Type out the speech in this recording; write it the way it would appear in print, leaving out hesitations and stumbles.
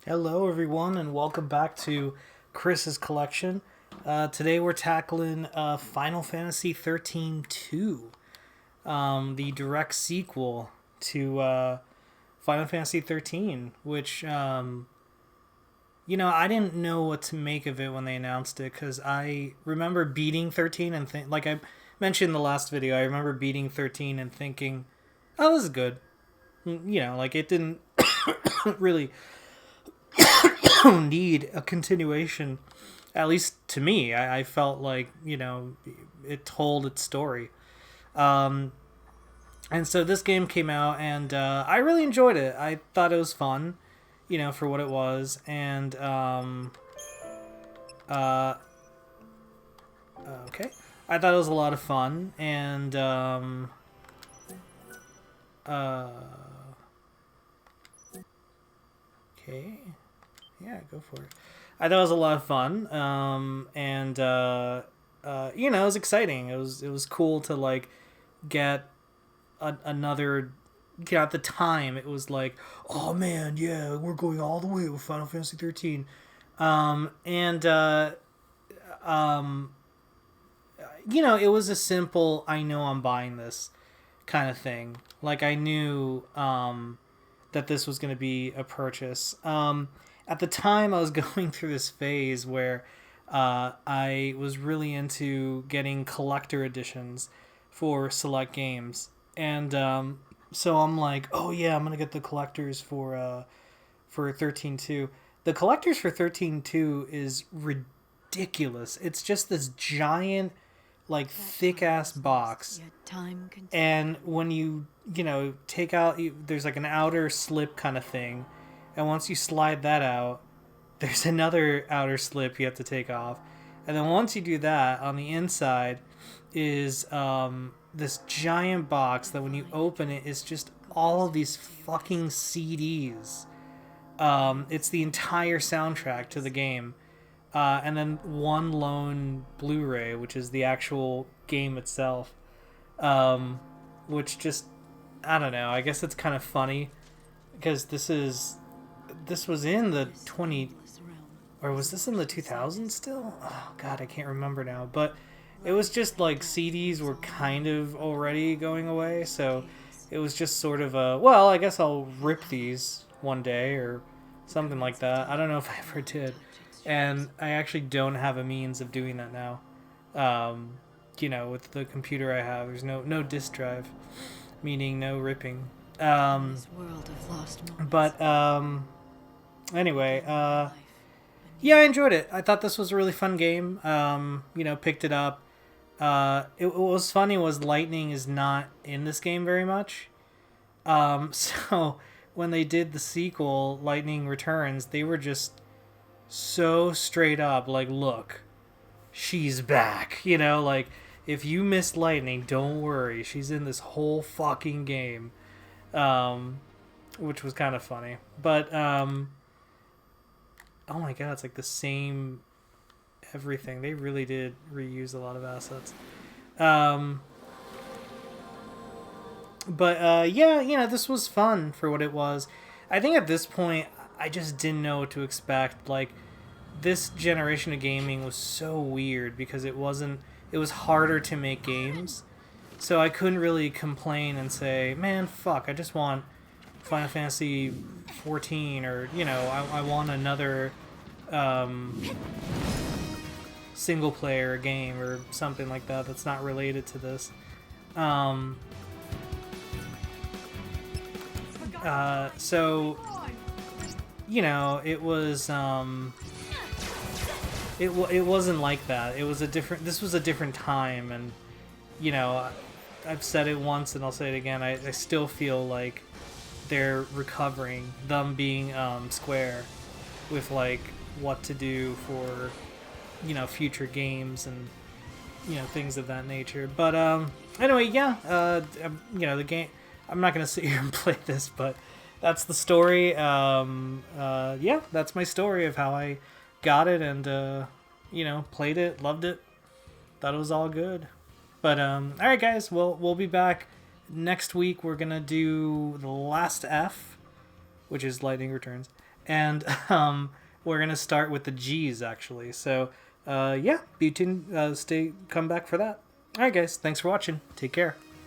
Hello, everyone, and welcome back to Chris's collection. Today we're tackling Final Fantasy XIII-2, the direct sequel to Final Fantasy XIII, which, I didn't know what to make of it when they announced it, because I remember beating 13 and like I mentioned in the last video, I remember beating 13 and thinking, oh, this is good. Like it didn't really need a continuation. At least to me, I felt like it told its story. Um, and so this game came out, and I really enjoyed it. I thought it was fun, for what it was, and uh, okay, I thought it was a lot of fun, and uh, okay, yeah, go for it. I thought it was a lot of fun, and it was exciting. It was cool to like get another. At the time, it was like, oh man, yeah, we're going all the way with Final Fantasy 13, and um, it was a simple, I know I'm buying this kind of thing. Like I knew that this was going to be a purchase. At the time, I was going through this phase where I was really into getting collector editions for select games, and so I'm like, oh yeah, I'm gonna get the collectors for 13.2. The collectors for 13.2 is ridiculous. It's just this giant, like thick ass box, and when you take out, there's like an outer slip kind of thing, and once you slide that out, there's another outer slip you have to take off, and then once you do that, on the inside is this giant box that when you open it is just all of these fucking CDs. It's the entire soundtrack to the game, and then one lone Blu-ray, which is the actual game itself. Which just, I don't know. I guess it's kind of funny because this was in the 20, or was this in the 2000s still? Oh god, I can't remember now. But it was just like CDs were kind of already going away, so it was just sort of a, well, I guess I'll rip these one day or something like that. I don't know if I ever did, and I actually don't have a means of doing that now. With the computer I have, there's no disk drive, meaning no ripping. But anyway, yeah, I enjoyed it. I thought this was a really fun game. Picked it up. What was funny was Lightning is not in this game very much. So when they did the sequel, Lightning Returns, they were just so straight up like, look, she's back. Like, if you missed Lightning, don't worry. She's in this whole fucking game. Which was kind of funny. But, oh my god, it's like the same everything. They really did reuse a lot of assets. Yeah, this was fun for what it was. I think at this point, I just didn't know what to expect. Like, this generation of gaming was so weird because it was harder to make games. So I couldn't really complain and say, man, fuck, I just want Final Fantasy 14, or, I want another single player game or something like that that's not related to this. So, it was, it wasn't like that. This was a different time, and, I've said it once and I'll say it again, I still feel like they're recovering, them being, Square, with, like, what to do for, future games and, things of that nature. But, anyway, yeah, the game, I'm not going to sit here and play this, but that's the story. Yeah, that's my story of how I got it and, played it, loved it, thought it was all good. But, alright guys, we'll be back next week. We're going to do the last F, which is Lightning Returns. and we're gonna start with the G's actually. So yeah, be tuned. Come back for that. All right, guys. Thanks for watching. Take care.